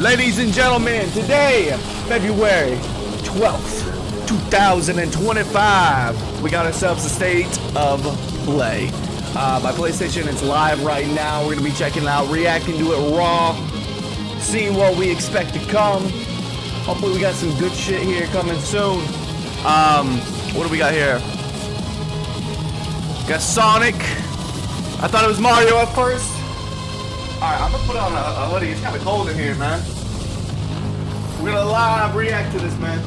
Ladies and gentlemen, today, February 12th, 2025, we got ourselves a state of play. My PlayStation is live right now. We're going to be checking it out, reacting to it raw, seeing what we expect to come. Hopefully we got some good shit here coming soon. What do we got here? Got Sonic. I thought it was Mario at first. Alright, I'm gonna put on a hoodie. It's kind of cold in here, man. We're gonna live react to this, man.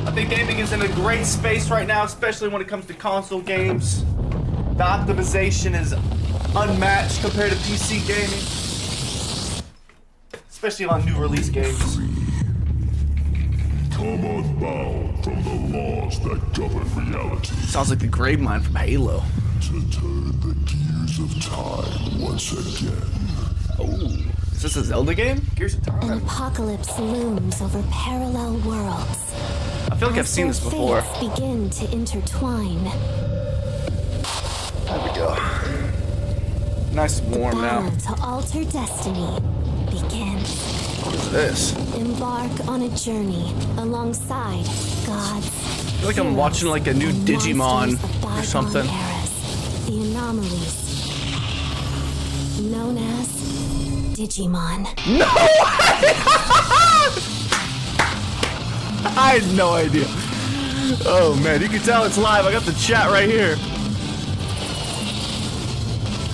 I think gaming is in a great space right now, especially when it comes to console games. The optimization is unmatched compared to PC gaming, especially on new release games. Come unbound from the laws that govern reality. Sounds like the grave mine from Halo. To turn the gears of time once again. Oh, is this a Zelda game? Gears of Time. An apocalypse looms over parallel worlds. I feel like I've seen this before. Fates begin to intertwine. There we go. Nice and warm now. The battle to alter destiny begins. What is this? Embark on a journey alongside gods. I feel like I'm watching like a new Digimon or something. Eras, the anomalies known as Digimon. No! I had no idea. Oh man, you can tell it's live. I got the chat right here.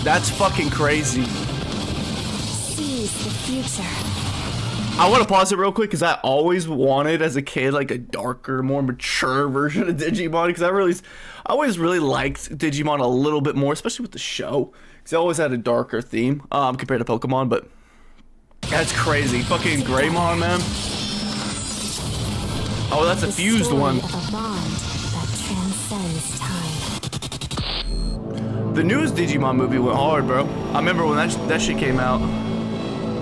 That's fucking crazy. Seize the future. I want to pause it real quick because I always wanted as a kid like a darker, more mature version of Digimon, because I always really liked Digimon a little bit more, especially with the show, because it always had a darker theme compared to Pokemon. But that's crazy. Fucking Greymon, man. Oh, that's a fused one. Of a bond that transcends time. The newest Digimon movie went hard, bro. I remember when that shit came out.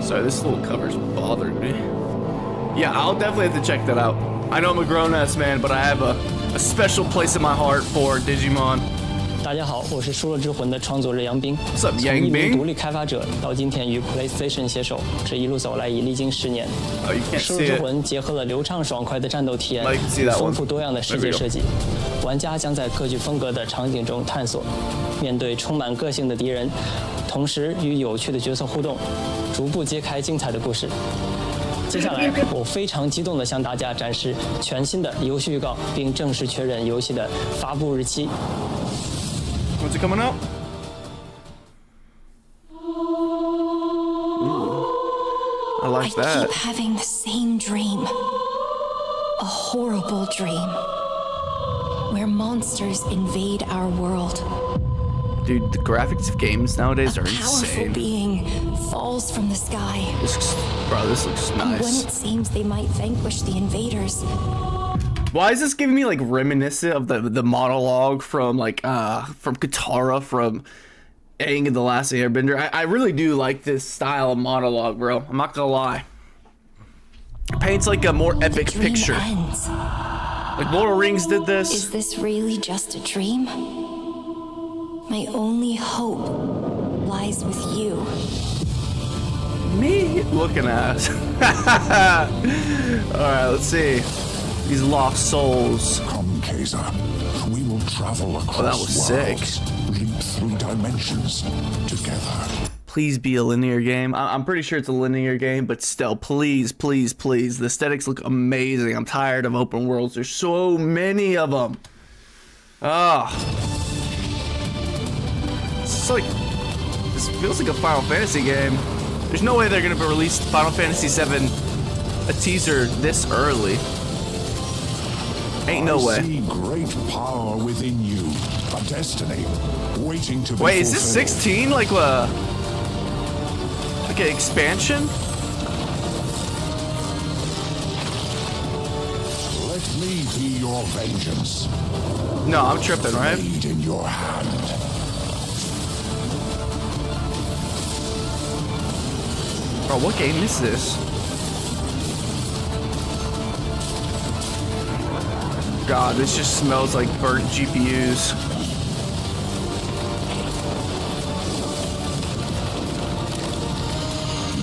Sorry, this little cover's bothered me. Yeah, I'll definitely have to check that out. I know I'm a grown-ass man, but I have a special place in my heart for Digimon. 大家好，我是《输了之魂》的创作者杨斌。 What's up, 从 Yang 一名 Bing? 独立开发者到今天与 PlayStation 携手，这一路走来已历经10年。 Oh, you can't 输了 see 之 it. 魂结合了流畅爽快的战斗体验 Oh, you can see that one. 丰富多样的世界设计。玩家将在各具风格的场景中探索，面对充满个性的敌人，同时与有趣的角色互动，逐步揭开精彩的故事。接下来，我非常激动地向大家展示全新的游戏预告，并正式确认游戏的发布日期。 When's it coming out? Ooh, I like I that. keep having the same dream. A horrible dream. Where monsters invade our world. Dude, the graphics of games nowadays are A powerful insane. being falls from the sky. This looks And when nice. it seems they might vanquish the invaders, Why is this giving me like reminiscent of the monologue from like from Katara from Aang and the Last Airbender? I really do like this style of monologue, bro. I'm not gonna lie. It paints like a more epic the dream picture. ends. Like Lord of the Rings did this. Is this really just a dream? My only hope lies with you. Me looking at. All right, let's see. These lost souls. Come, Kaiser. We will travel across that was sick. worlds, leap through dimensions together. Please be a linear game. I'm pretty sure it's a linear game, but still, please, please, please. The aesthetics look amazing. I'm tired of open worlds. There's so many of them. Ah. This feels like a Final Fantasy game. There's no way they're gonna release Final Fantasy VII, a teaser this early. Ain't no way. I see great power within you, a destiny waiting to be Wait, is this fulfilled. 16? Like an expansion? Let me be your vengeance. No, I'm tripping, right? Blade in your hand. Bro, what game is this? God, this just smells like burnt GPUs.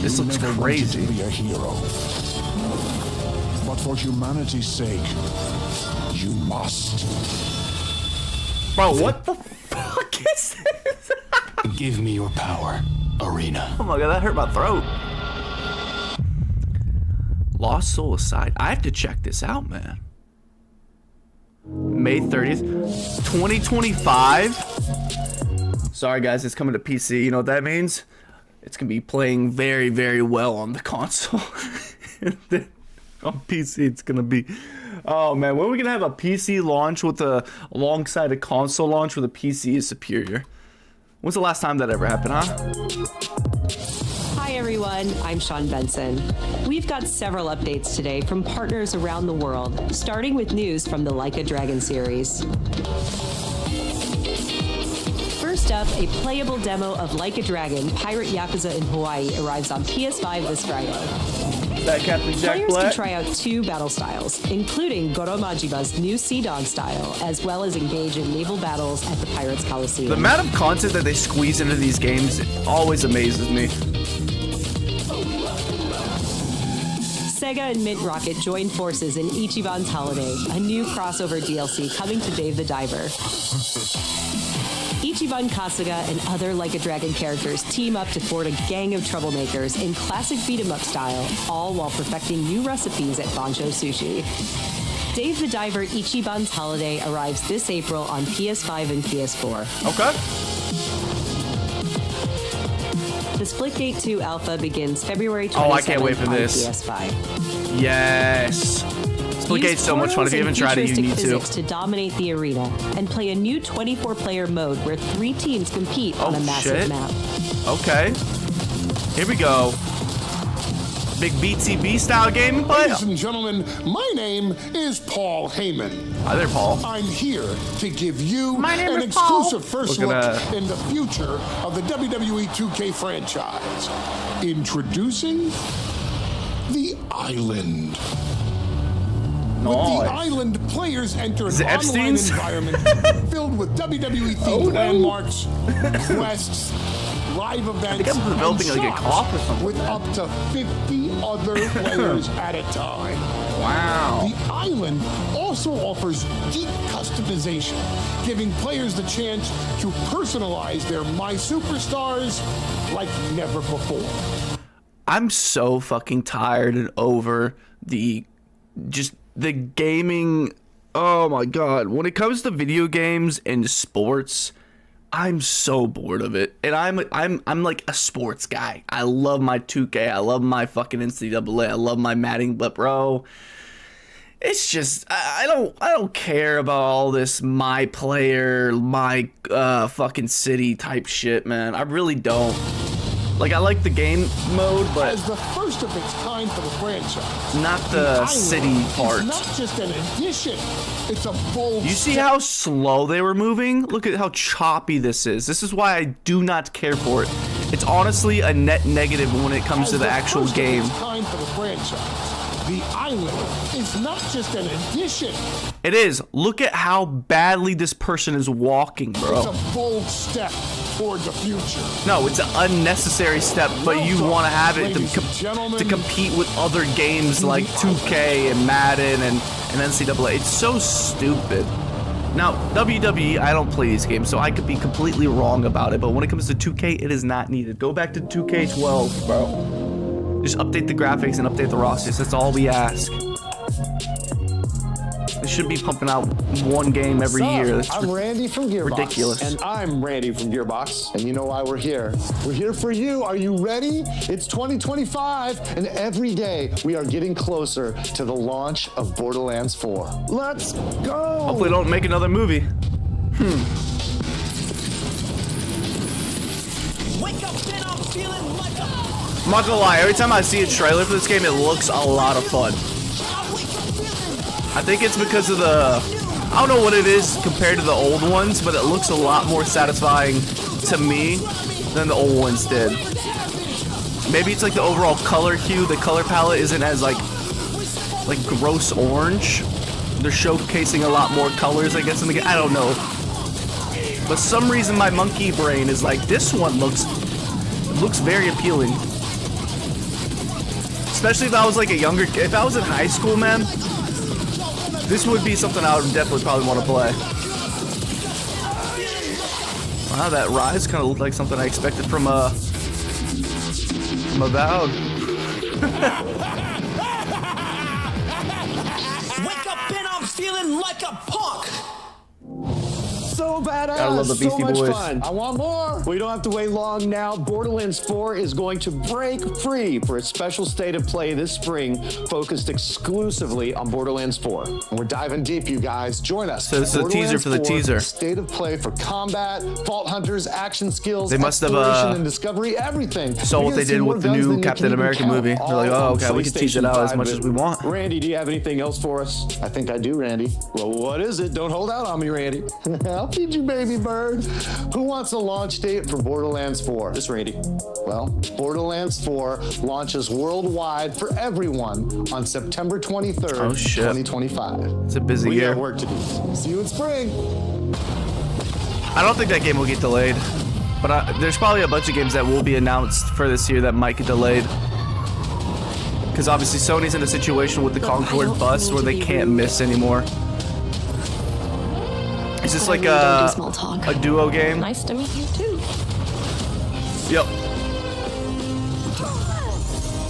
This You looks never wanted crazy. to be a hero. But for humanity's sake, you must. Bro, what the fuck is this? Give me your power, Arena. Oh my god, that hurt my throat. Lost Soul Aside. I have to check this out, man. May 30th, 2025. Sorry guys, it's coming to PC. You know what that means? It's gonna be playing very, very well on the console. And then on PC, it's gonna be. Oh man, when are we gonna have a PC launch with alongside a console launch where the PC is superior? When's the last time that ever happened, huh? Hi everyone, I'm Sean Benson. We've got several updates today from partners around the world, starting with news from the Like a Dragon series. First up, a playable demo of Like a Dragon, Pirate Yakuza in Hawaii arrives on PS5 this Friday. That Captain Jack Players Black. can try out 2 battle styles, including Goro Majiba's new Sea Dog style, as well as engage in naval battles at the Pirates Coliseum. The amount of content that they squeeze into these games always amazes me. Sega and Mint Rocket join forces in Ichiban's Holiday, a new crossover DLC coming to Dave the Diver. Ichiban Kasuga and other Like a Dragon characters team up to thwart a gang of troublemakers in classic beat-em-up style, all while perfecting new recipes at Bancho Sushi. Dave the Diver Ichiban's Holiday arrives this April on PS5 and PS4. Okay. The Splitgate 2 alpha begins February 27th Oh, I can't wait for on this. PS5. Yes. Splitgate's so much fun. If you haven't tried it, you need to. Physics to dominate the arena and play a new 24-player mode where 3 teams compete on a massive shit. map. Okay. Here we go. Big BTB style gaming play. Ladies and gentlemen, my name is Paul Heyman. Hi there, Paul. I'm here to give you My name an is Paul. exclusive first Look look at that. in the future of the WWE 2K franchise. Introducing the Island. With the Island, players enter Is an it online Epstein's? environment filled with WWE-themed landmarks, quests, live events, I'm developing and like a shops cough or something, with man. up to 50 other players at a time. Wow. The Island also offers deep customization, giving players the chance to personalize their My Superstars like never before. I'm so fucking tired and over the gaming. Oh my god. When it comes to video games and sports, I'm so bored of it. And I'm like a sports guy. I love my 2K. I love my fucking NCAA. I love my Madden, but bro, it's just I don't care about all this my player, my fucking city type shit, man. I really don't. Like, I like the game mode, but As the first of its kind for the franchise, not the city Island part. is not just an addition, it's a bold You see step. how slow they were moving? Look at how choppy this is. This is why I do not care for it. It's honestly a net negative when it comes As to the actual first of game. its kind for the franchise, the Island is not just an addition, It is. Look at how badly this person is walking, it's bro. a bold step toward the future. No, it's an unnecessary step, but you want to have it Ladies and gentlemen, to compete with other games like 2K and Madden and NCAA. It's so stupid. Now, WWE, I don't play these games, so I could be completely wrong about it, but when it comes to 2K, it is not needed. Go back to 2K12, bro. Just update the graphics and update the rosters. That's all we ask. They should be pumping out one game every year. That's I'm Randy from Gearbox. ridiculous. And I'm Randy from Gearbox. And you know why we're here. We're here for you. Are you ready? It's 2025, and every day we are getting closer to the launch of Borderlands 4. Let's go! Hopefully they don't make another movie. I'm not gonna lie, every time I see a trailer for this game, it looks a lot of fun. I think it's because of I don't know what it is compared to the old ones, but it looks a lot more satisfying to me than the old ones did. Maybe it's like the overall color hue, the color palette isn't as like gross orange. They're showcasing a lot more colors, I guess, in the game. I don't know. But some reason my monkey brain is like, this one looks very appealing. Especially if I was like a younger kid. If I was in high school, man, this would be something I would definitely probably want to play. Wow, that rise kind of looked like something I expected from Avowed. Wake up and I'm feeling like a punk. So badass, Gotta love the so Beastie much Boys. fun. I want more. We don't have to wait long now. Borderlands 4 is going to break free for a special state of play this spring, focused exclusively on Borderlands 4. And we're diving deep, you guys. Join us. So this is a teaser for the teaser. State of play for combat, Vault Hunters, action skills, They must have, exploration and discovery, everything. saw You're what gonna they see did more with the guns new than you Captain can even America count, movie. They're all like, oh, on okay, we can tease it out as PlayStation much 5. as we want. Randy, do you have anything else for us? I think I do, Randy. Well, what is it? Don't hold out on me, Randy. I'll feed you, baby bird. Who wants a launch date for Borderlands 4? This Randy. Well, Borderlands 4 launches worldwide for everyone on September 23rd, Oh, shit. 2025. It's a busy We year. got work to do. See you in spring. I don't think that game will get delayed, but there's probably a bunch of games that will be announced for this year that might get delayed. Because obviously Sony's in a situation with the Concorde bus where they can't miss anymore. Is this like a duo game? Nice to meet you too. Yep.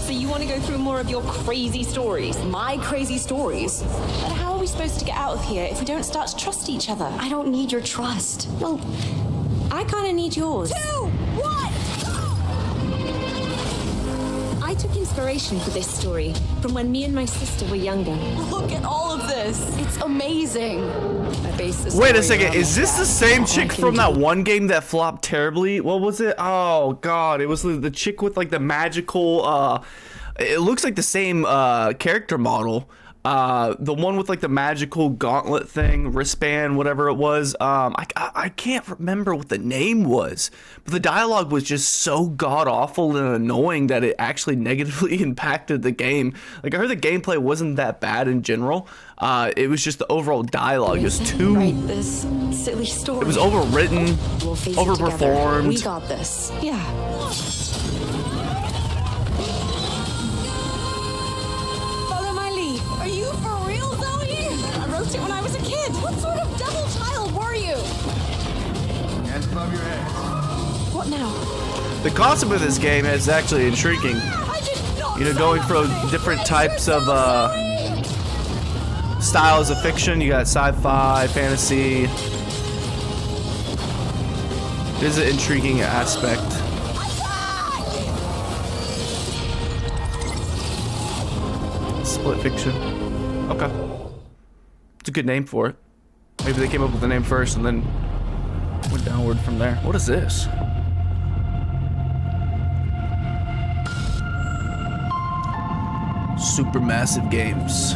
So you want to go through more of your crazy stories? My crazy stories? But how are we supposed to get out of here if we don't start to trust each other? I don't need your trust. Well, I kind of need yours. 2, 1! I took inspiration for this story from when me and my sister were younger. Look at all of this. It's amazing. I based this Wait a story second, around is my this the dad. same I chick can from that do- one game that flopped terribly? What was it? Oh god, it was the chick with like the magical, it looks like the same character model. The one with like the magical gauntlet thing, wristband, whatever it was. I can't remember what the name was, but the dialogue was just so god awful and annoying that it actually negatively impacted the game. Like I heard the gameplay wasn't that bad in general. It was just the overall dialogue. It was too. Write this silly story. It was overwritten, We'll face it together. overperformed. We got this. Yeah. Follow my lead. Are you for real, Zoe? I wrote it when I was a kid. What sort of devil child were you? Hands above your head. What now? The concept of this game is actually intriguing. I did not. You know, going from different types of styles of fiction. You got sci-fi, fantasy. There's an intriguing aspect. Split fiction. Okay. It's a good name for it. Maybe they came up with the name first and then went downward from there. What is this? Supermassive games.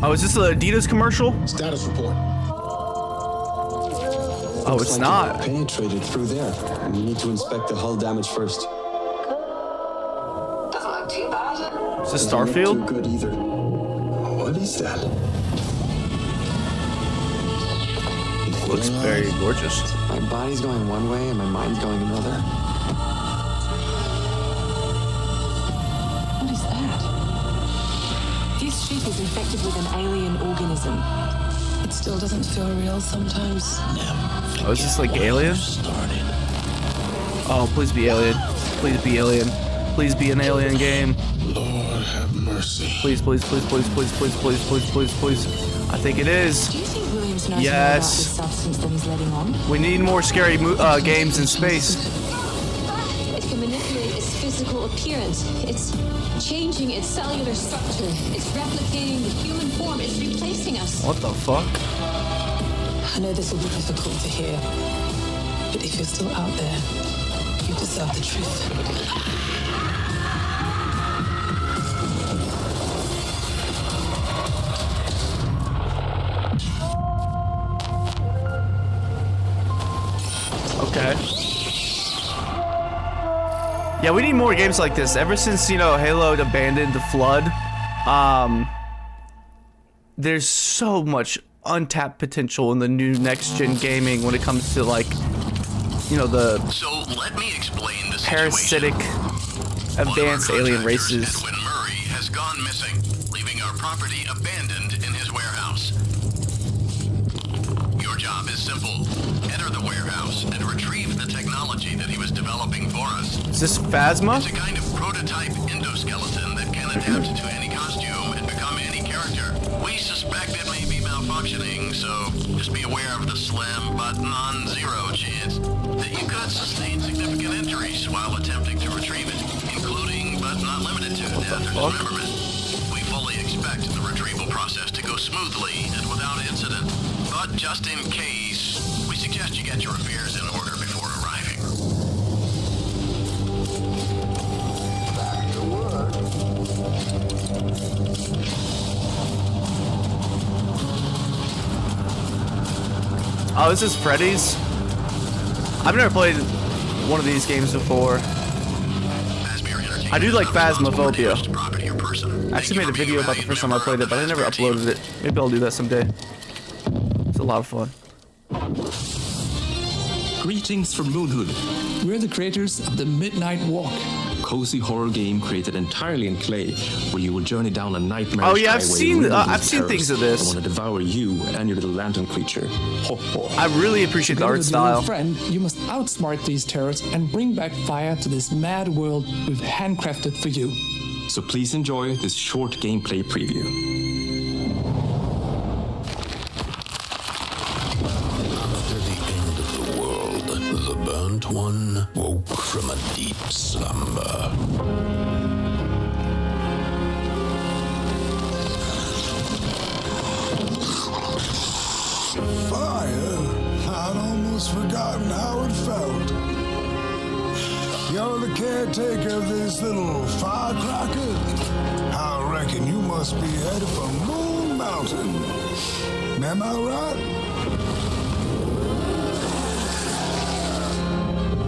Oh, is this an Adidas commercial? Status report. Oh, it's not. Penetrated through there. We need to inspect the hull damage first. Doesn't look too bad. Is this Doesn't look Starfield? too good either. What is that? Looks very gorgeous. My body's going one way and my mind's going another. What is that? This ship is infected with an alien organism. It still doesn't feel real sometimes. Oh, is this like Alien? Oh, please be Alien. Please be Alien. Please be an Alien game. Lord have mercy. Please, please, please, please, please, please, please, please, please, please. I think it is. Do you think Williams knows Yes. more about this substance than he's letting on? We need more scary games in space. It can manipulate its physical appearance. It's changing its cellular structure. It's replicating the human form. It's replacing us. What the fuck? I know this will be difficult to hear, but if you're still out there, you deserve the truth. Okay. Yeah, we need more games like this. Ever since, you know, Halo abandoned the Flood, there's so much untapped potential in the new next-gen gaming when it comes to, like, you know, the So let me explain the parasitic advanced alien races. Edwin Murray has gone missing, leaving our property abandoned in his warehouse. Your job is simple. Enter the warehouse and retrieve the technology that he was developing for us. Is this Phasma? It's a kind of prototype endoskeleton that can adapt to any costume and become any character. We suspect it may be malfunctioning, so just be aware of the slim but non-zero chance that you could sustain significant injuries while attempting to retrieve it, including but not limited to death or dismemberment. We fully expect the retrieval process to go smoothly and without incident, but just in case, we suggest you get your affairs in order before arriving. Oh, this is Freddy's? I've never played one of these games before. I do like Phasmophobia. I actually made a video about the first time I played it, but I never uploaded it. Maybe I'll do that someday. It's a lot of fun. Greetings from Moonhood. We're the creators of the Midnight Walk, cozy horror game created entirely in clay, where you will journey down a nightmare. Oh yeah, I've seen things of this. I want to devour you and your little lantern creature. Ho, ho. I really appreciate the art style. Friend, you must outsmart these terrors and bring back fire to this mad world we've handcrafted for you. So please enjoy this short gameplay preview. The burnt one woke from a deep slumber. Fire? I'd almost forgotten how it felt. You're the caretaker of this little firecracker? I reckon you must be headed for Moon Mountain. Am I right?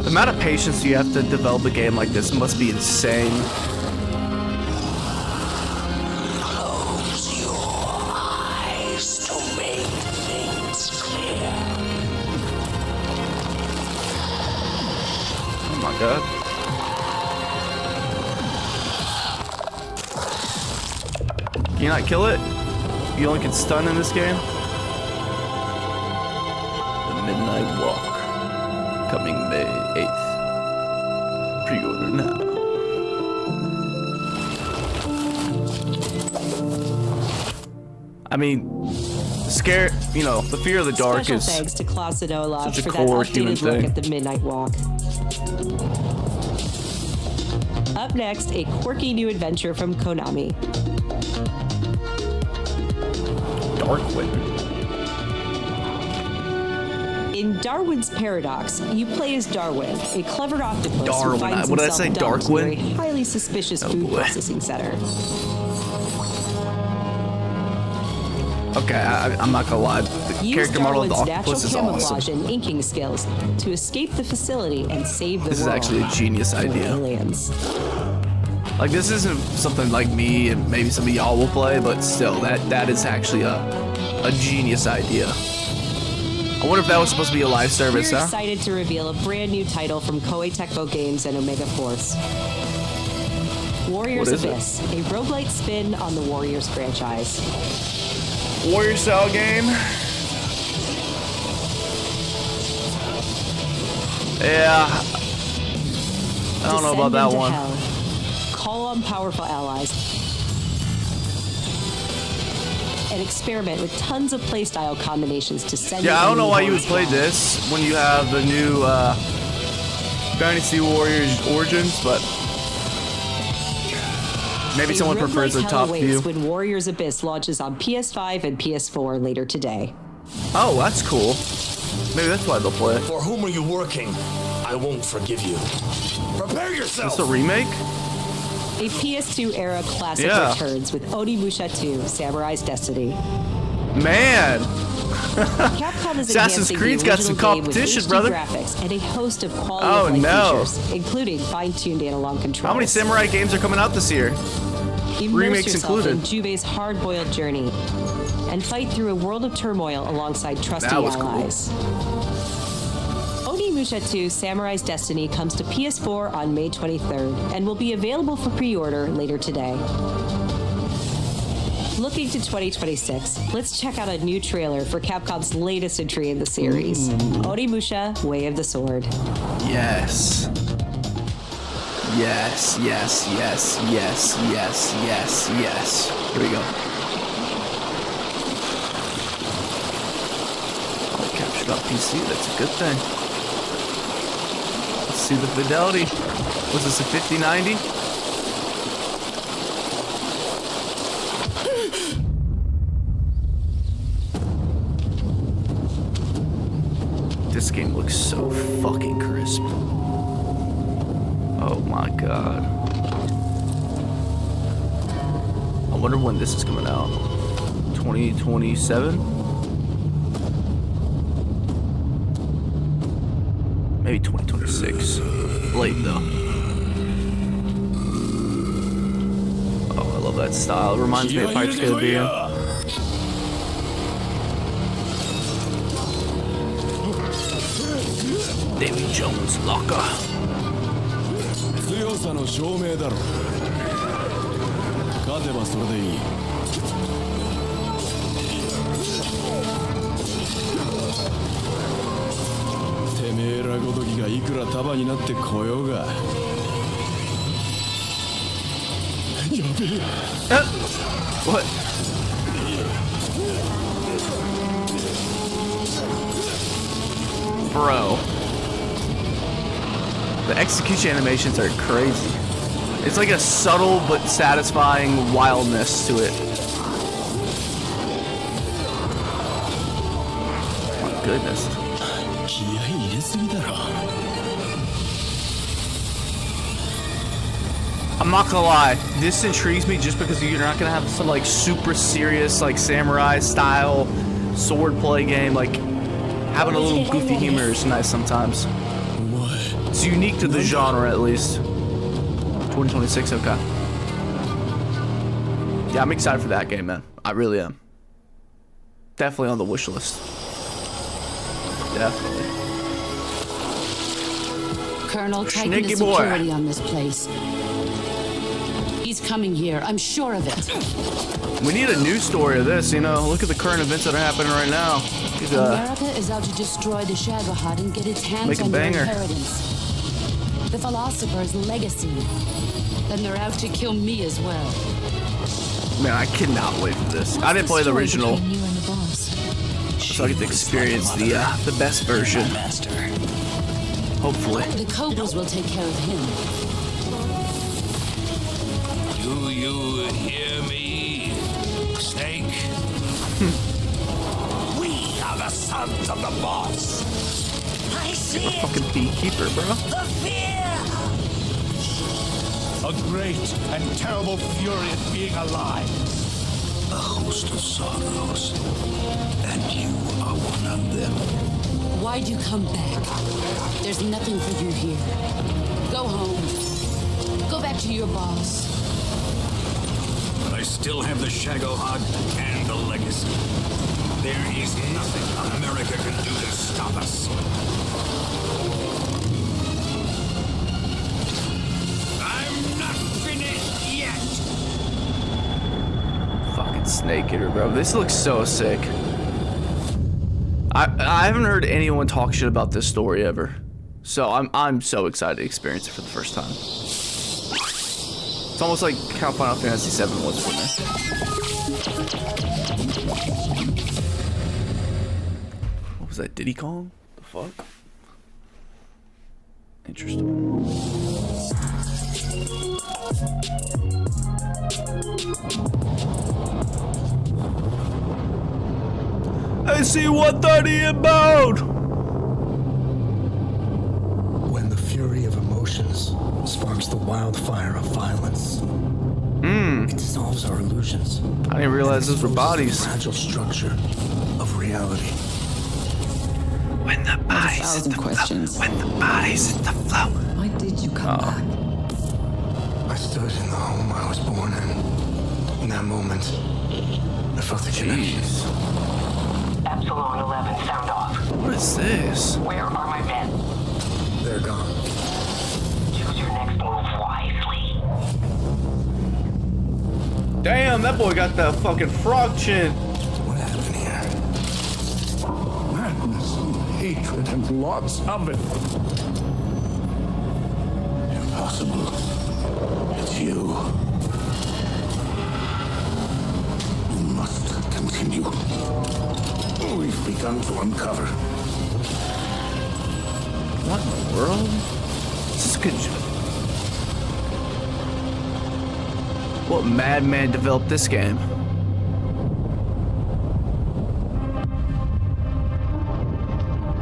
The amount of patience you have to develop a game like this must be insane. Close your eyes to make things clear. Oh my god. Can you not kill it? You only can stun in this game? The Midnight Walk. Coming May 8th. Pre-order now. I mean, scare, you know, the fear of the dark Special is thanks to Clausidolov such a for core that human updated look thing. at the Midnight Walk. Up next, a quirky new adventure from Konami. Darkwind. In Darwin's Paradox, you play as Darwin, a clever octopus Darwin. who finds What did I himself say, dumped near a Darkwing? highly suspicious food processing center. Okay, I'm not gonna lie. The Use character model of the Darwin's octopus is natural awesome. camouflage and inking skills to escape the facility and save the This is world. actually a genius from idea. Aliens. Like, this isn't something like me and maybe some of y'all will play, but still, that is actually a genius idea. I wonder if that was supposed to be a live service, We're huh? excited to reveal a brand new title from Koei Tecmo Games and Omega Force. Warriors What is it? Abyss, a roguelite spin on the Warriors franchise. Warrior style game. Yeah. I don't know about Descend that into one. hell. Call on powerful allies. And experiment with tons of playstyle combinations to send Yeah, I don't know why you would play play this when you have the new Dynasty Warriors Origins, but maybe someone prefers the top view. When Warriors Abyss launches on PS5 and PS4 later today. Oh, that's cool. Maybe that's why they'll play it. For whom are you working? I won't forgive you. Prepare yourself. Is this a remake? A PS2 era classic Yeah. returns with Onimusha 2: Samurai's Destiny. Man. Capcom is Assassin's enhancing Creed's the got some original game competition, with brother. HD graphics and a host of quality Oh, of life no. features, including fine-tuned analog controls. How many samurai games are coming out this year? Immerse Remakes yourself included. in Jubei's hard-boiled journey and fight through a world of turmoil alongside trusty That was cool. allies. Onimusha 2 Samurai's Destiny comes to PS4 on May 23rd and will be available for pre-order later today. Looking to 2026, let's check out a new trailer for Capcom's latest entry in the series, Onimusha Way of the Sword. Yes. Yes, yes, yes, yes, yes, yes, yes. Here we go. Oh, captured on PC, that's a good thing. Let's see the fidelity. Was this a 5090? This game looks so fucking crisp. Oh my god. I wonder when this is coming out. 2027? Maybe 2026. Late though. Oh, I love that style. It reminds me of Pirates of the Caribbean. Davy Jones locker. 強さの証明だろ。勝てばそれでいい。てめえらごときがいくら束になってこようが。やべえ。What? Bro. The execution animations are crazy. It's like a subtle but satisfying wildness to it. Oh my goodness. I'm not gonna lie, this intrigues me just because you're not gonna have some like super serious like samurai style swordplay game. Like having a little goofy humor is nice sometimes. It's unique to the genre, at least. 2026, okay. Yeah, I'm excited for that game, man. I really am. Definitely on the wish list. Definitely. Colonel, tighten the security on this place. He's coming here. I'm sure of it. We need a news story of this, you know. Look at the current events that are happening right now. America is out to destroy the Shagohod and get its hands on their inheritance. The philosopher's legacy. Then they're out to kill me as well. Man, I cannot wait for this. I didn't play the original, so I get to experience the best version. Hopefully. The Cobras will take care of him. Do you hear me, Snake? We are the sons of the boss. I see You're a fucking beekeeper, bro. the fear. A great and terrible fury at being alive. A host of sorrows, and you are one of them. Why'd you come back? There's nothing for you here. Go home. Go back to your boss. But I still have the Shagohod and the legacy. There is nothing America can do to stop us. I'm not finished yet. Fucking Snake Eater, bro. This looks so sick. I haven't heard anyone talk shit about this story ever. So I'm so excited to experience it for the first time. It's almost like how Final Fantasy VII was for me. What was that, Diddy Kong? The fuck? Interesting. I see 130 inbound! When the fury of emotions sparks the wildfire of violence, it dissolves our illusions. I didn't realize those were bodies. The fragile structure of reality. When the bodies hit the questions. When the bodies hit the flow. Why did you come back? I stood in the home I was born in. In that moment, I felt the connection. Epsilon 11, sound off. What is this? Where are my men? they're gone. Choose your next move wisely. Damn, that boy got that fucking frog chin. What happened here? Madness and hatred and lots of it. Impossible. It's you. You must continue. We've begun to uncover. What in the world? This is good. What madman developed this game?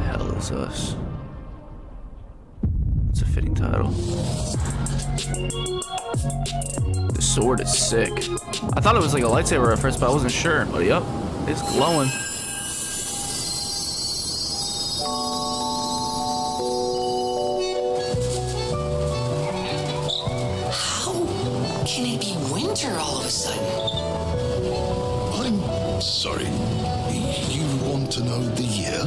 Hell is us. It's a fitting title. The sword is sick. I thought it was like a lightsaber at first, but I wasn't sure. But yep, it's glowing. Can it be winter all of a sudden? I'm sorry. You want to know the year?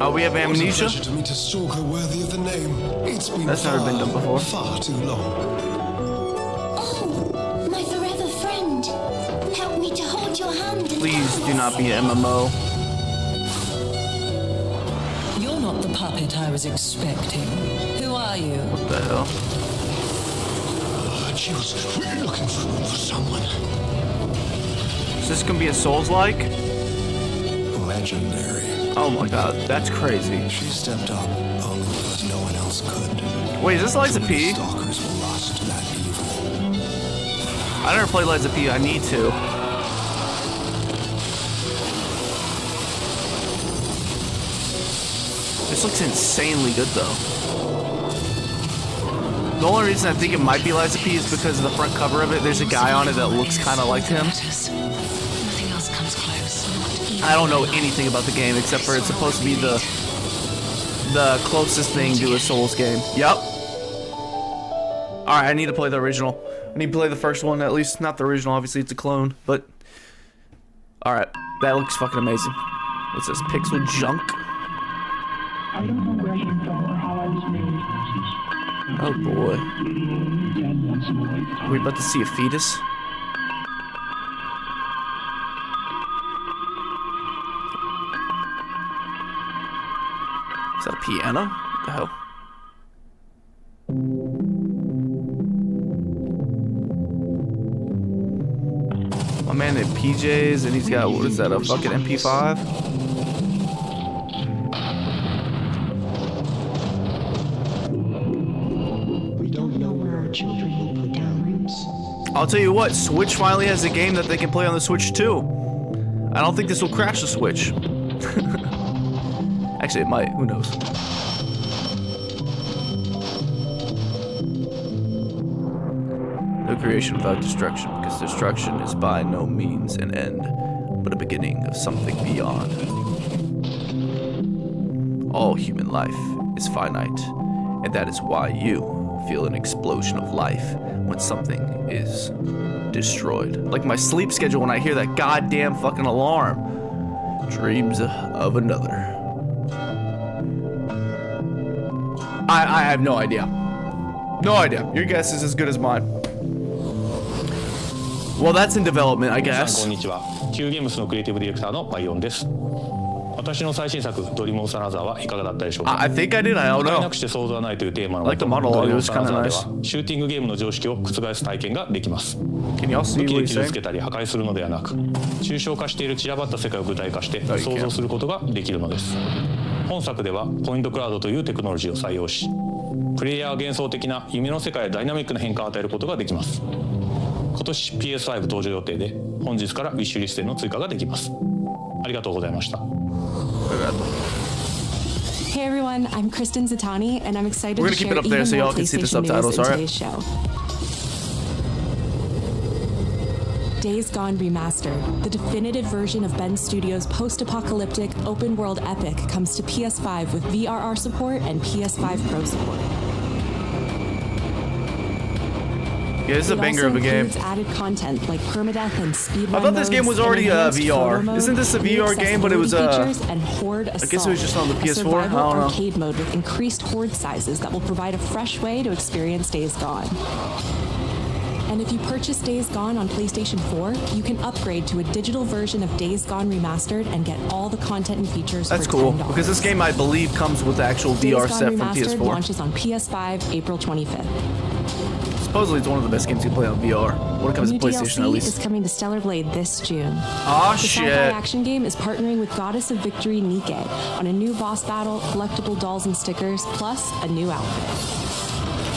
Oh, we have amnesia? What a pleasure to meet a stalker worthy of the name. It's been That's never been done before. Far too long. Oh, my forever friend. Help me to hold your hand. Please do not be an MMO. You're not the puppet I was expecting. Who are you? What the hell? She was looking for someone. Is this gonna be a Souls-like? Legendary. Oh my god, that's crazy. She stepped up only because no one else could. Wait, is this Liza P? Stalkers will lust that evil. I never played Liza P. I need to. This looks insanely good though. The only reason I think it might be Liza P is because of the front cover of it. There's a guy on it that looks kind of like him. Nothing else comes close. I don't know anything about the game except for it's supposed to be the closest thing to a Souls game. Yep. Alright, I need to play the original. I need to play the first one at least. Not the original, obviously it's a clone, but... Alright, that looks fucking amazing. What's this, pixel junk? I don't know where I came from or how I was made. Oh boy. Are we about to see a fetus? Is that a piano? What the hell? My man in PJs and he's got, what is that, a fucking MP5? I'll tell you what, Switch finally has a game that they can play on the Switch too. I don't think this will crash the Switch. Actually, it might. Who knows? No creation without destruction, because destruction is by no means an end, but a beginning of something beyond. All human life is finite, and that is why you feel an explosion of life when something is destroyed. Like my sleep schedule when I hear that goddamn fucking alarm. Dreams of another. I have no idea. No idea. Your guess is as good as mine. Well, that's in development, I guess. こんにちは。Qゲームスのクリエイティブディレクターのバイオンです。私の最新作ドリームオブサナザーはいかがだったでしょうか。 I think I did. I don't know. なくして想像はないというテーマの I like the monologue. ドリーム It オブ was サナ kind ザ of ーで nice. はシューティングゲームの常識を覆す体験ができます。 Can y'all see 武器 what で he's 傷 saying? つけたり破壊するのではなく、抽象化している散らばった世界を具体化して想像することができるのです。本作ではポイントクラウドというテクノロジーを採用し、プレイヤーは幻想的な夢の世界へダイナミックな変化を与えることができます。今年 PS5 登場予定で、本日からウィッシュリストへの追加ができます。ありがとうございました。 Hey everyone, I'm Kristen Zatani, and I'm excited We're to gonna keep share it up there even so more y'all can see the PlayStation subtitles, news in alright? today's show. Days Gone Remastered, the definitive version of Ben Studios' post-apocalyptic open-world epic, comes to PS5 with VRR support and PS5 Pro support. Yeah, this is a banger of a game. Added content like permadeath and speedrun. I thought this game was already VR. Isn't this a VR game? But it was and Horde I guess it was just on the PS4. I don't know. Arcade mode with increased horde sizes that will provide a fresh way to experience Days Gone. And if you purchase Days Gone on PlayStation 4, you can upgrade to a digital version of Days Gone Remastered and get all the content and features. That's for cool $10. because this game, I believe, comes with the actual VR set from PS4. Days Gone Remastered launches on PS5 April 25th. Supposedly, it's one of the best games you play on VR. When it comes to PlayStation, DLC at least. is coming to Stellar Blade this June. Oh shit! The sci-fi action game is partnering with Goddess of Victory Nike on a new boss battle, collectible dolls and stickers, plus a new outfit.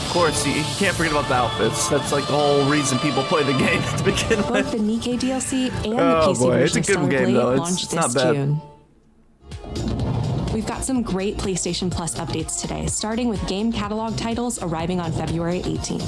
Of course, you can't forget about the outfits. That's like the whole reason people play the game to begin with. Both the Nike DLC and the PC version of Stellar Blade launch this June. We've got some great PlayStation Plus updates today, starting with game catalog titles arriving on February 18th.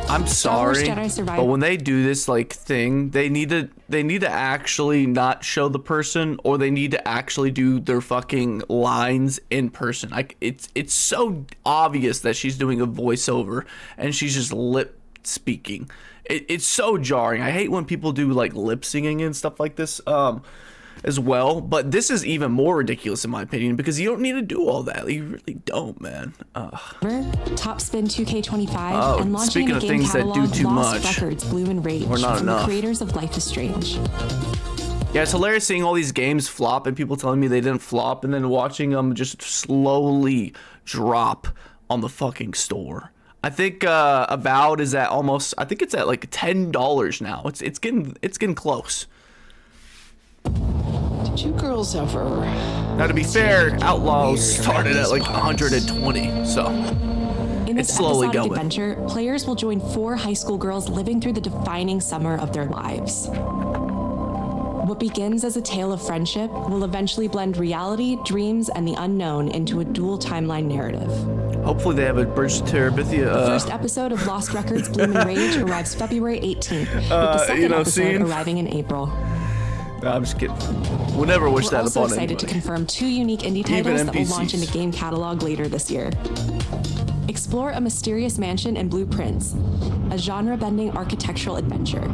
I'm sorry, but when they do this like thing, they need to actually not show the person, or they need to actually do their fucking lines in person. Like it's so obvious that she's doing a voiceover and she's just lip speaking. It's so jarring. I hate when people do like lip singing and stuff like this. As well, but this is even more ridiculous in my opinion because you don't need to do all that. You really don't, man. Top Spin 2K25 and launching speaking the of game things catalog, that do too Lost much, Records, Bloom and Rage or not from enough. The creators of Life is Strange. Yeah, it's hilarious seeing all these games flop and people telling me they didn't flop, and then watching them just slowly drop on the fucking store. I think Avowed is at almost. I think it's at like $10 now. It's getting close. Did you girls ever? Now, to be fair, Outlaws started at like 120, so In this it's slowly episodic going. adventure, players will join 4 high school girls living through the defining summer of their lives. What begins as a tale of friendship will eventually blend reality, dreams, and the unknown into a dual timeline narrative. Hopefully they have a Bridge to Terabithia. The first episode of Lost Records, Bloom and Rage arrives February 18th, with the second episode arriving in April. No, I'm just kidding. We'll never wish that also upon excited anybody. to confirm 2 unique indie titles that will launch in the game catalog later this year. Explore a mysterious mansion and blueprints, a genre-bending architectural adventure. I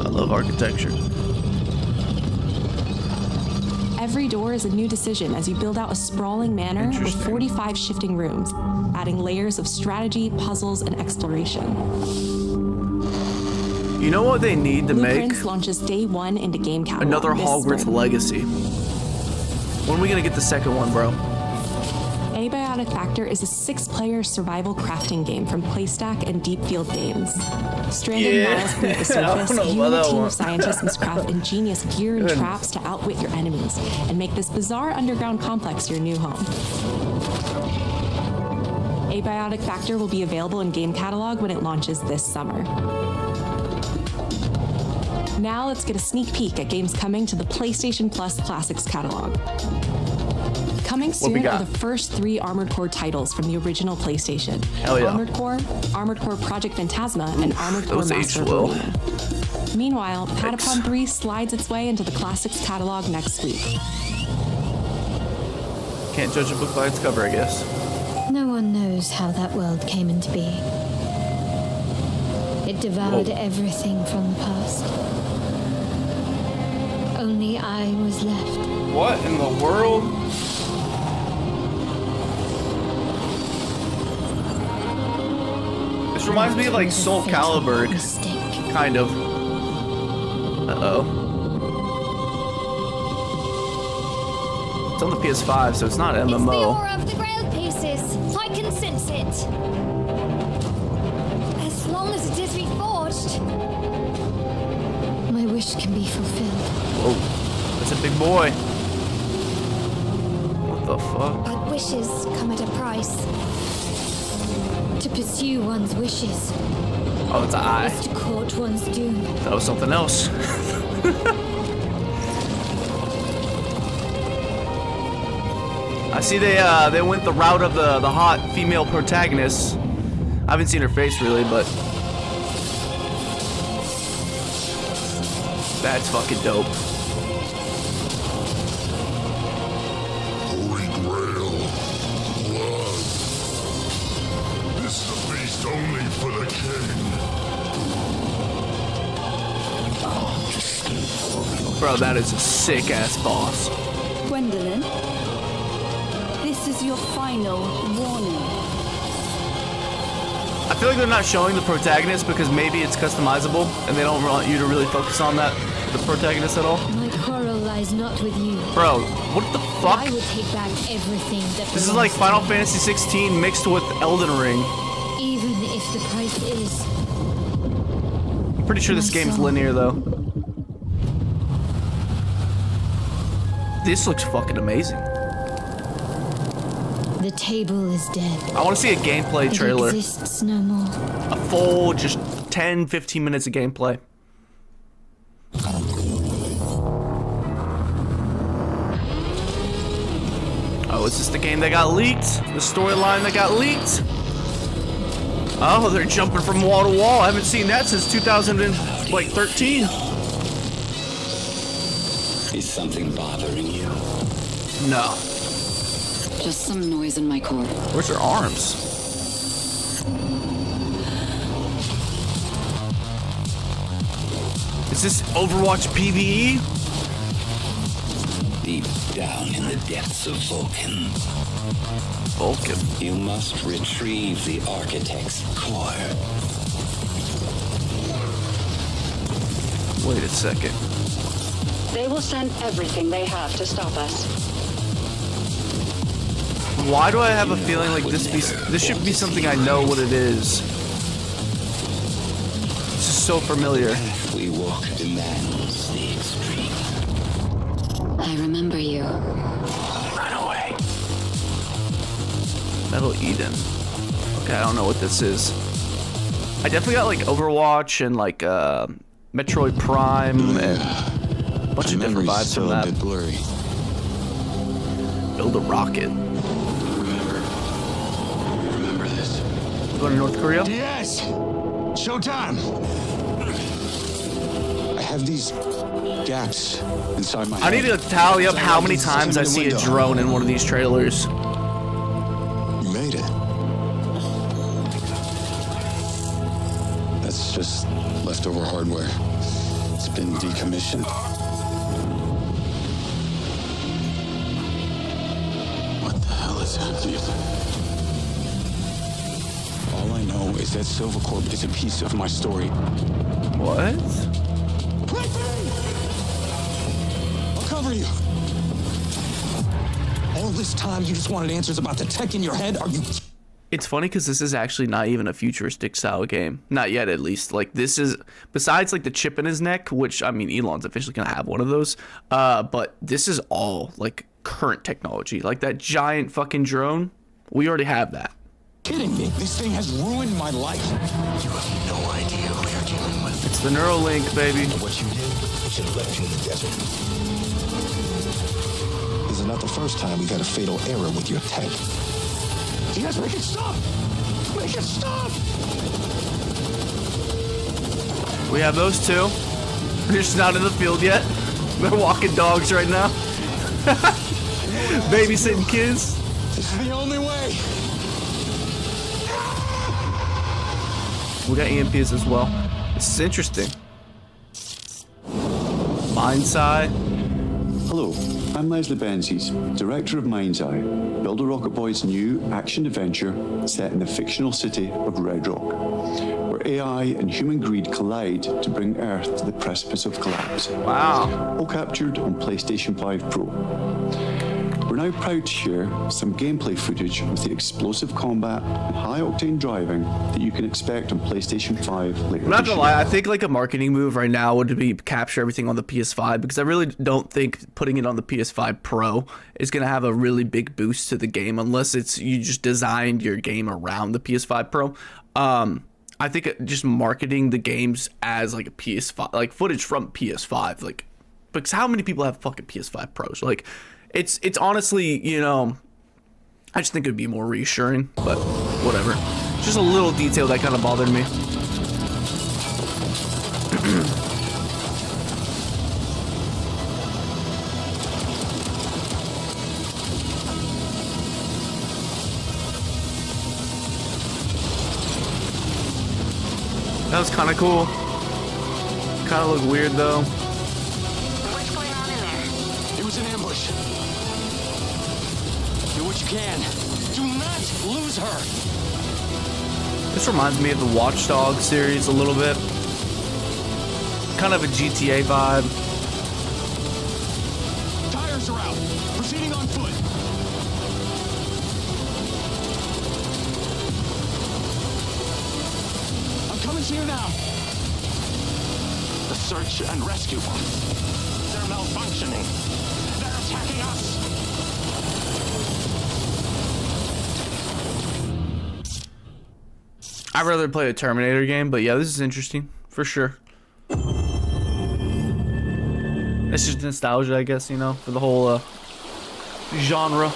love architecture. Every door is a new decision as you build out a sprawling manor with 45 shifting rooms, adding layers of strategy, puzzles, and exploration. You know what they need to make? Blueprints launches day 1 into game catalog. Another this Hogwarts spring. Legacy. When are we gonna get the second one, bro? Abiotic Factor is a 6-player survival crafting game from Playstack and Deep Field Games. Stranding miles beneath the surface, you and a team of scientists must craft ingenious gear and traps to outwit your enemies and make this bizarre underground complex your new home. Abiotic Factor will be available in game catalog when it launches this summer. Now let's get a sneak peek at games coming to the PlayStation Plus Classics catalog. Coming soon are the first 3 Armored Core titles from the original PlayStation. Hell yeah. Armored Core Project Phantasma, and Armored Core Master of Arena. Meanwhile, Patapon 3 slides its way into the Classics catalog next week. Can't judge a book by its cover, I guess. No one knows how that world came into being. It devoured everything from the past. Only I was left. What in the world? This reminds me of like Soul Calibur, kind of. Uh-oh. It's on the PS5, so it's not MMO. It's the aura of the Grail pieces. I can sense it. As long as it is reforged. My wish can be fulfilled. Whoa, that's a big boy. What the fuck? But wishes come at a price. To pursue one's wishes. Oh, it's an eye. Is to court one's doom. That was something else. I see they went the route of the hot female protagonist. I haven't seen her face really, but that's fucking dope. Holy Grail. Blood. This is a beast only for the king. Bro, that is a sick ass boss. Gwendolyn, this is your final warning. I feel like they're not showing the protagonist because maybe it's customizable and they don't want you to really focus on that, the protagonist at all. My quarrel lies not with you. Bro, what the fuck? I will take back everything that This is like Final Fantasy 16 mixed with Elden Ring. even if the price is. I'm pretty sure this game's linear though. This looks fucking amazing. The table is dead. I want to see a gameplay trailer. It exists no more. A full, just 10, 15 minutes of gameplay. Oh, is this the game that got leaked? The storyline that got leaked? Oh, they're jumping from wall to wall. I haven't seen that since 2013. Is something bothering you? No. Just some noise in my core. Where's her arms? Is this Overwatch PvE? Deep down in the depths of Vulcan. Vulcan. You must retrieve the Architect's core. Wait a second. They will send everything they have to stop us. Why do I have a feeling like this should be something I know what it is? This is so familiar. We walk demands the extreme. I remember you. Run away. Metal Eden. Okay, I don't know what this is. I definitely got like Overwatch and like Metroid Prime and a bunch of different vibes from that. Blurry. Build a rocket. Remember this. Going to North Korea? Yes! Showtime! I have these gaps inside my I need to tally up how many times I see a drone in one of these trailers. You made it. That's just leftover hardware. It's been decommissioned. What the hell is happening? All I know is that Silvercorp is a piece of my story. What? I'll cover you. All this time you just wanted answers about the tech in your head? Are you... It's funny because this is actually not even a futuristic style game. Not yet, at least. Like, this is, besides like the chip in his neck, which, I mean, Elon's officially gonna have one of those, but this is all like current technology. Like that giant fucking drone, we already have that. Kidding me? This thing has ruined my life. You have no idea who you're dealing with. It's the Neuralink, baby. What you did should have left you in the desert. This is not the first time we've had a fatal error with your tech. Yes, make it stop! Make it stop! We have those two. They're just not in the field yet. They're walking dogs right now. Babysitting kids. This is the only way. We got EMPs as well. This is interesting. Mind's Eye. Hello, I'm Leslie Benzies, director of Mind's Eye, Builder Rocket Boy's new action-adventure set in the fictional city of Red Rock, where AI and human greed collide to bring Earth to the precipice of collapse. Wow. All captured on PlayStation 5 Pro. We're now proud to share some gameplay footage with the explosive combat and high-octane driving that you can expect on PlayStation 5 later. I'm not gonna lie, I think like a marketing move right now would be capture everything on the PS5 because I really don't think putting it on the PS5 Pro is gonna have a really big boost to the game unless it's you just designed your game around the PS5 Pro. I think just marketing the games as like a PS5, like footage from PS5, like because how many people have fucking PS5 Pros? Like. It's honestly, you know, I just think it would be more reassuring, but whatever. Just a little detail that kind of bothered me. That was kind of cool. Kind of looked weird though. What's going on in there? It was an ambush. Do what you can. Do not lose her. This reminds me of the Watch Dogs series a little bit. Kind of a GTA vibe. Tires are out. Proceeding on foot. I'm coming to you now. The search and rescue. They're malfunctioning. They're attacking us. I'd rather play a Terminator game, but yeah, this is interesting for sure. It's just nostalgia, I guess, you know, for the whole genre.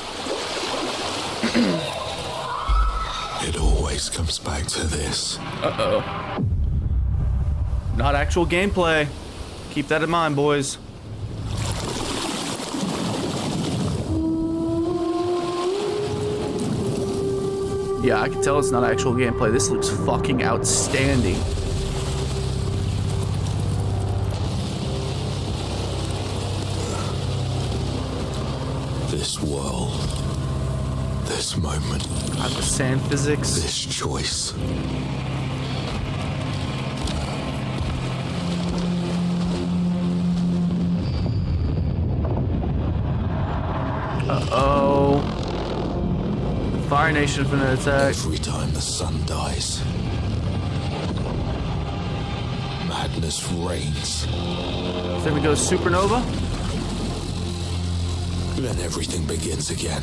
It always comes back to this. Uh-oh. Not actual gameplay. Keep that in mind, boys. Yeah, I can tell it's not actual gameplay. This looks fucking outstanding. This world. This moment. The sand physics. This choice. Uh-oh. Fire Nation for an attack. Every time the sun dies, madness reigns. Then we go supernova. Then everything begins again.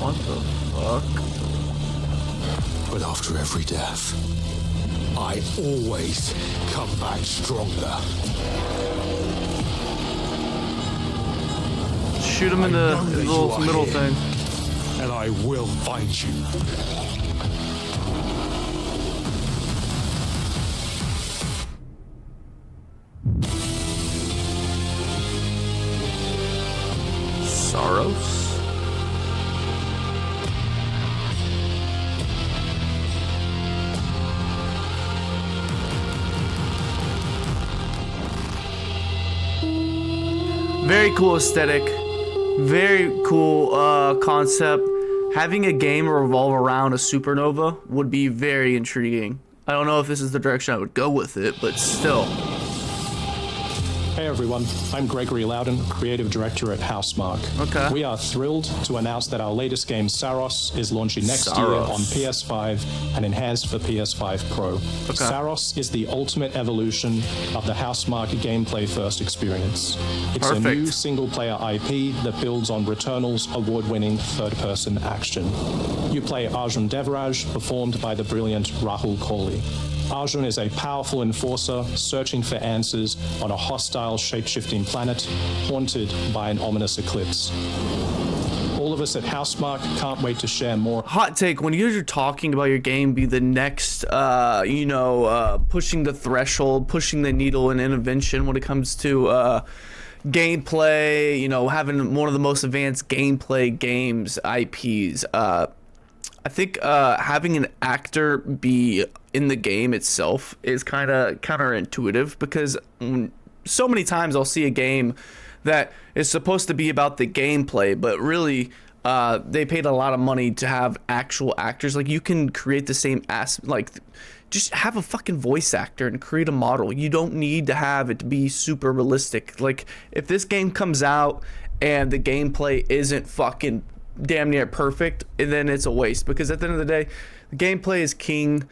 What the fuck? But after every death, I always come back stronger. Shoot him in the little middle thing. And I will find you. Saros? Very cool aesthetic. Very cool concept. Having a game revolve around a supernova would be very intriguing. I don't know if this is the direction I would go with it, but still. Hey everyone, I'm Gregory Loudon, Creative Director at Housemarque. Okay. We are thrilled to announce that our latest game, Saros, is launching next year on PS5 and enhanced for PS5 Pro. Okay. Saros is the ultimate evolution of the Housemarque gameplay-first experience. It's Perfect. a new single-player IP that builds on Returnal's award-winning third-person action. You play Arjun Devraj, performed by the brilliant Rahul Kohli. Arjun is a powerful enforcer searching for answers on a hostile, shape-shifting planet haunted by an ominous eclipse. All of us at Housemarque can't wait to share more. Hot take, when you're talking about your game be the next, pushing the threshold, pushing the needle in intervention when it comes to gameplay, you know, having one of the most advanced gameplay games, IPs, I think having an actor be in the game itself is kind of counterintuitive, because so many times I'll see a game that is supposed to be about the gameplay, but really they paid a lot of money to have actual actors. Like, you can create the same just have a fucking voice actor and create a model. You don't need to have it to be super realistic. Like, if this game comes out and the gameplay isn't fucking damn near perfect, and then it's a waste, because at the end of the day, the gameplay is king.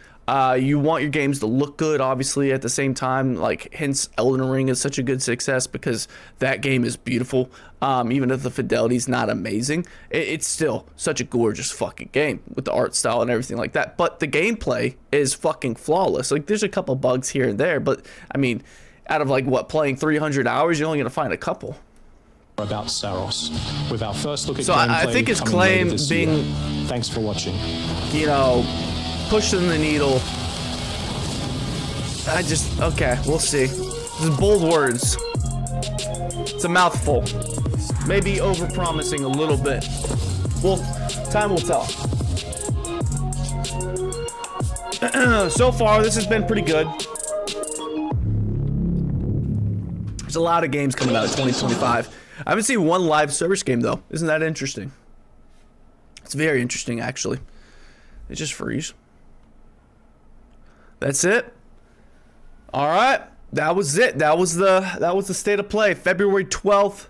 You want your games to look good, obviously, at the same time. Like, hence Elden Ring is such a good success, because that game is beautiful. Even if the fidelity's not amazing, it's still such a gorgeous fucking game with the art style and everything like that. But the gameplay is fucking flawless. Like, there's a couple bugs here and there, but I mean, out of playing 300 hours, you're only gonna find a couple. About Saros, with our first look at so gameplay I think his claim being, thanks for watching, you know, pushing the needle. Okay, we'll see. This is bold words. It's a mouthful. Maybe over-promising a little bit. Well, time will tell. So far, this has been pretty good. There's a lot of games coming out in 2025. I haven't seen one live service game, though. Isn't that interesting? It's very interesting, actually. It just freeze. That's it. All right. That was it. That was the state of play. February 12th,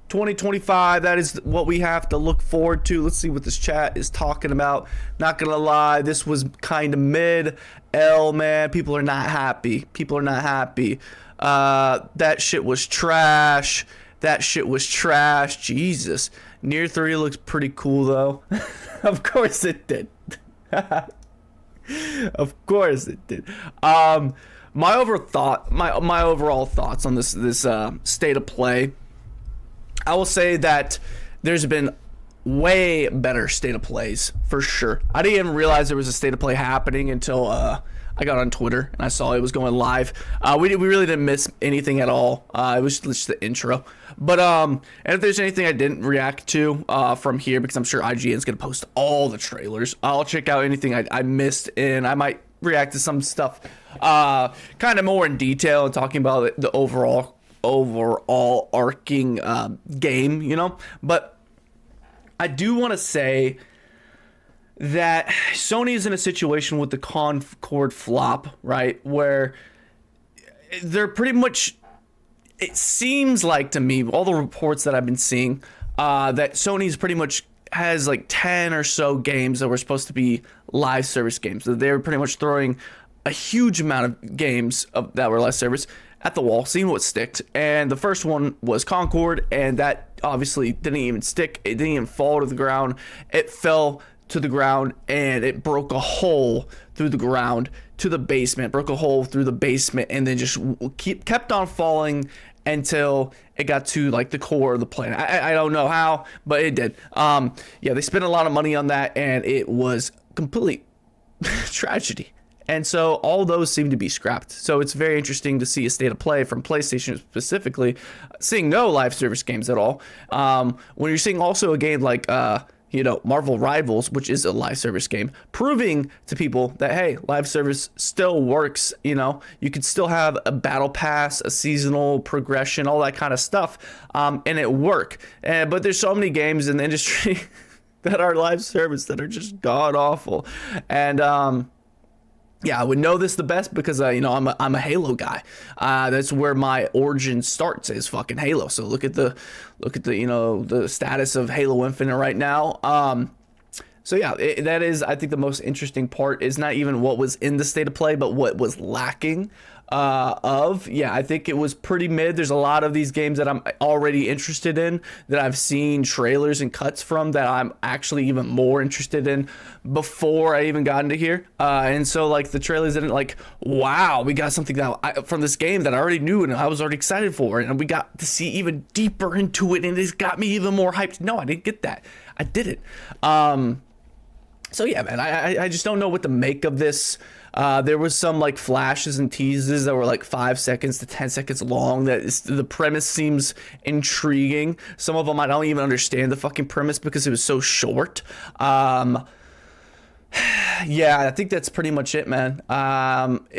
2025. That is what we have to look forward to. Let's see what this chat is talking about. Not gonna lie, this was kind of mid. Man, people are not happy. People are not happy. That shit was trash. That shit was trash. Jesus. Nier 3 looks pretty cool though. Of course it did. Of course it did. My overall thoughts on this state of play. I will say that there's been way better state of plays for sure. I didn't even realize there was a state of play happening until I got on Twitter and I saw it was going live. We really didn't miss anything at all. It was just the intro. But and if there's anything I didn't react to from here, because I'm sure IGN's gonna post all the trailers, I'll check out anything I missed, and I might react to some stuff kind of more in detail and talking about the overall arcing game, you know. But I do want to say that Sony is in a situation with the Concord flop, right, where they're pretty much, it seems like to me, all the reports that I've been seeing, that Sony's pretty much has like 10 or so games that were supposed to be live service games. So they were pretty much throwing a huge amount of games that were live service at the wall, seeing what sticked. And the first one was Concord, and that obviously didn't even stick. It didn't even fall to the ground. It fell to the ground and it broke a hole through the ground to the basement, broke a hole through the basement, and then just kept on falling until it got to like the core of the planet. I don't know how, but it did. Yeah, they spent a lot of money on that, and it was complete tragedy. And so all those seem to be scrapped. So it's very interesting to see a state of play from PlayStation specifically, seeing no live service games at all. When you're seeing also a game like Marvel Rivals, which is a live service game, proving to people that, hey, live service still works. You know, you could still have a battle pass, a seasonal progression, all that kind of stuff, and it work. But there's so many games in the industry that are live service that are just god awful. And yeah, I would know this the best because I'm a Halo guy. That's where my origin starts, is fucking Halo. So look at the the status of Halo Infinite right now. So yeah, that is, I think, the most interesting part is not even what was in the state of play, but what was lacking. I think it was pretty mid. There's a lot of these games that I'm already interested in, that I've seen trailers and cuts from, that I'm actually even more interested in before I even got into here. And so like the trailers didn't like, wow, we got something from this game that I already knew and I was already excited for, and we got to see even deeper into it, and it's got me even more hyped. No, I didn't get that. I didn't. So yeah, man, I just don't know what to make of this. There was some like flashes and teases that were like 5 seconds to 10 seconds long. The premise seems intriguing. Some of them I don't even understand the fucking premise because it was so short. Yeah, I think that's pretty much it, man.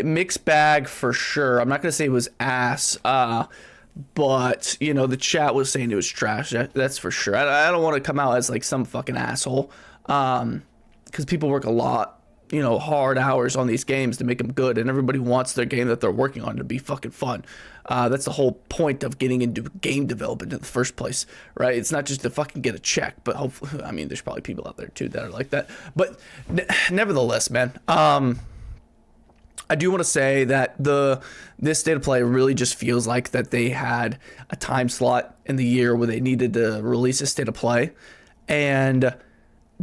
Mixed bag for sure. I'm not gonna say it was ass. But the chat was saying it was trash. That's for sure. I don't want to come out as like some fucking asshole. Because people work a lot, hard hours on these games to make them good, and everybody wants their game that they're working on to be fucking fun. That's the whole point of getting into game development in the first place, right? It's not just to fucking get a check, but hopefully, I mean, there's probably people out there too that are like that. But nevertheless, man, I do want to say that this state of play really just feels like that they had a time slot in the year where they needed to release a state of play, and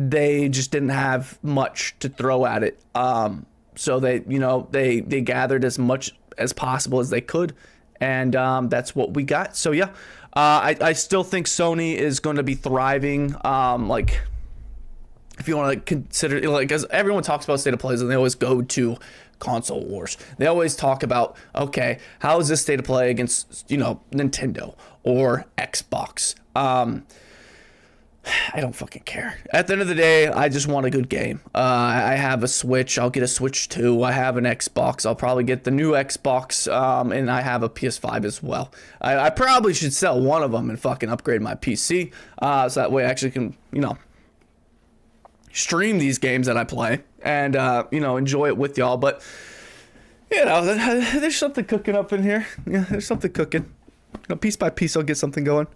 they just didn't have much to throw at it. So they gathered as much as possible as they could, and that's what we got. So yeah, I still think Sony is going to be thriving. Like, if you want to consider, like, as everyone talks about state of plays, and they always go to console wars. They always talk about, okay, how is this state of play against Nintendo or Xbox? I don't fucking care. At the end of the day, I just want a good game. I have a Switch. I'll get a Switch 2. I have an Xbox. I'll probably get the new Xbox. And I have a PS5 as well. I probably should sell one of them and fucking upgrade my PC. So that way I actually can, you know, stream these games that I play and, you know, enjoy it with y'all. But, you know, there's something cooking up in here. Yeah, there's something cooking. You know, piece by piece, I'll get something going.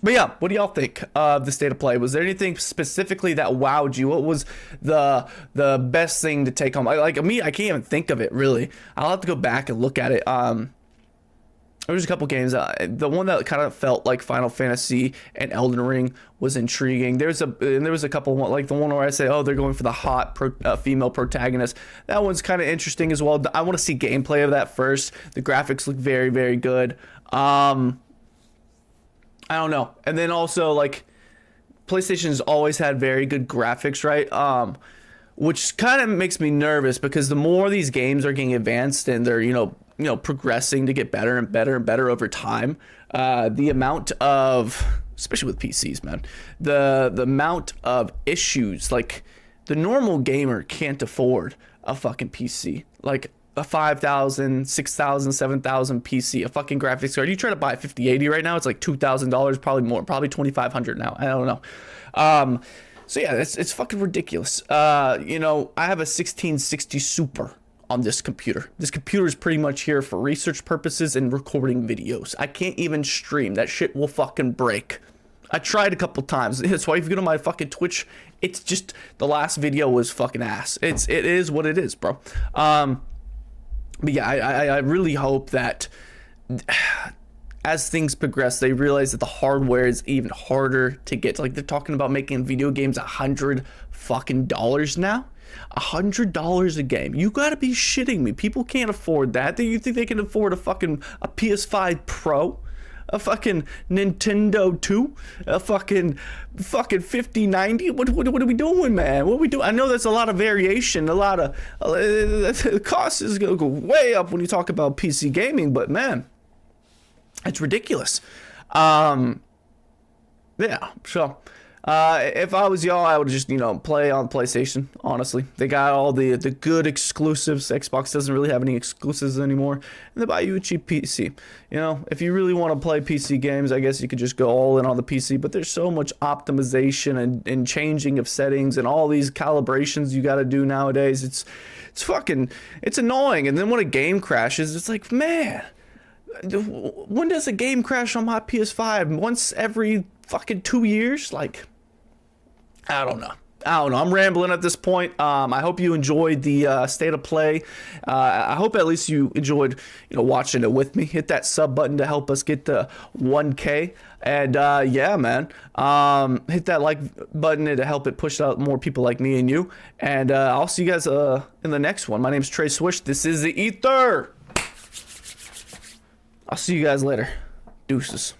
But yeah, what do y'all think of the state of play? Was there anything specifically that wowed you? What was the best thing to take home? Like me, I can't even think of it really. I'll have to go back and look at it. There was a couple games. The one that kind of felt like Final Fantasy and Elden Ring was intriguing. There was a couple, like the one where I say, oh, they're going for the hot female protagonist. That one's kind of interesting as well. I want to see gameplay of that first. The graphics look very, very good. I don't know. And then also, like, PlayStation's always had very good graphics, right? Which kind of makes me nervous because the more these games are getting advanced and they're, you know, progressing to get better and better and better over time, the amount of, especially with PCs, man, the amount of issues, like, the normal gamer can't afford a fucking PC. Like, a $5,000, $6,000, $7,000 PC, a fucking graphics card. You try to buy a 5080 right now, it's like $2,000, probably more, probably $2,500 now. I don't know. So yeah, it's fucking ridiculous. You know, I have a 1660 Super on this computer. This computer is pretty much here for research purposes and recording videos. I can't even stream. That shit will fucking break. I tried a couple times. That's why if you go to my fucking Twitch, it's just, the last video was fucking ass. It is what it is, bro. But yeah, I really hope that as things progress, they realize that the hardware is even harder to get. Like, they're talking about making video games $100 fucking dollars now. $100 a game. You gotta be shitting me. People can't afford that. Do you think they can afford a PS5 Pro? A fucking Nintendo 2, a fucking 5090. What are we doing, man? What are we doing? I know there's a lot of variation, a lot of the cost is gonna go way up when you talk about PC gaming, but man, it's ridiculous. Yeah, so if I was y'all, I would just, you know, play on PlayStation. Honestly, they got all the good exclusives. Xbox doesn't really have any exclusives anymore, and they buy you a cheap PC. You know, if you really want to play PC games, I guess you could just go all in on the PC. But there's so much optimization and changing of settings and all these calibrations you got to do nowadays. It's annoying. And then when a game crashes, it's like, man, when does a game crash on my PS5? Once every fucking 2 years? Like, I don't know. I'm rambling at this point. I hope you enjoyed the state of play. I hope at least you enjoyed, you know, watching it with me. Hit that sub button to help us get to 1K. And yeah, man, hit that like button to help it push out more people like me and you. And I'll see you guys in the next one. My name is Trey Swish. This is the Ether. I'll see you guys later. Deuces.